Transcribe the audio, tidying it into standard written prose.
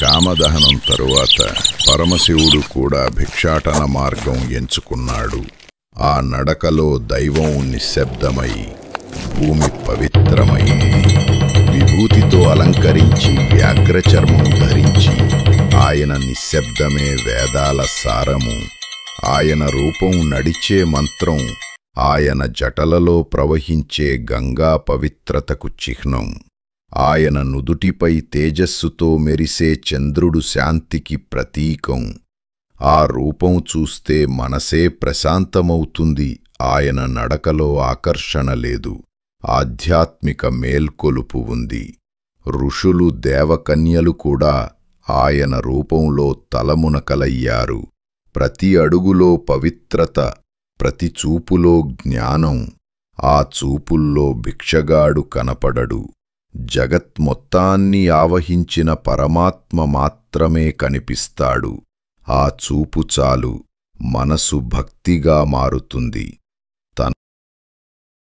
కామదహనం తరువాత పరమశివుడు కూడా భిక్షాటన మార్గం ఎంచుకున్నాడు. ఆ నడకలో దైవం నిశ్శబ్దమై భూమి పవిత్రమైంది. విభూతితో అలంకరించి వ్యాఘ్రచర్మం ధరించి ఆయన నిశ్శబ్దమే వేదాల సారము. ఆయన రూపం నడిచే మంత్రం, ఆయన జటలలో ప్రవహించే గంగా పవిత్రతకు చిహ్నం. ఆయన నుదుటిపై తేజస్సుతో మెరిసే చంద్రుడు శాంతికి ప్రతీకం. ఆ రూపం చూస్తే మనసే ప్రశాంతమవుతుంది. ఆయన నడకలో ఆకర్షణ లేదు, ఆధ్యాత్మిక మేల్కొలుపు ఉంది. ఋషులు, దేవకన్యలు కూడా ఆయన రూపంలో తలమునకలయ్యారు. ప్రతి అడుగులో పవిత్రత, ప్రతి చూపులో జ్ఞానం. ఆ చూపుల్లో భిక్షగాడు కనపడడు, జగత్ మొత్తాన్ని ఆవహించిన పరమాత్మ మాత్రమే కనిపిస్తాడు. ఆ చూపు చాలు, మనసు భక్తిగా మారుతుంది.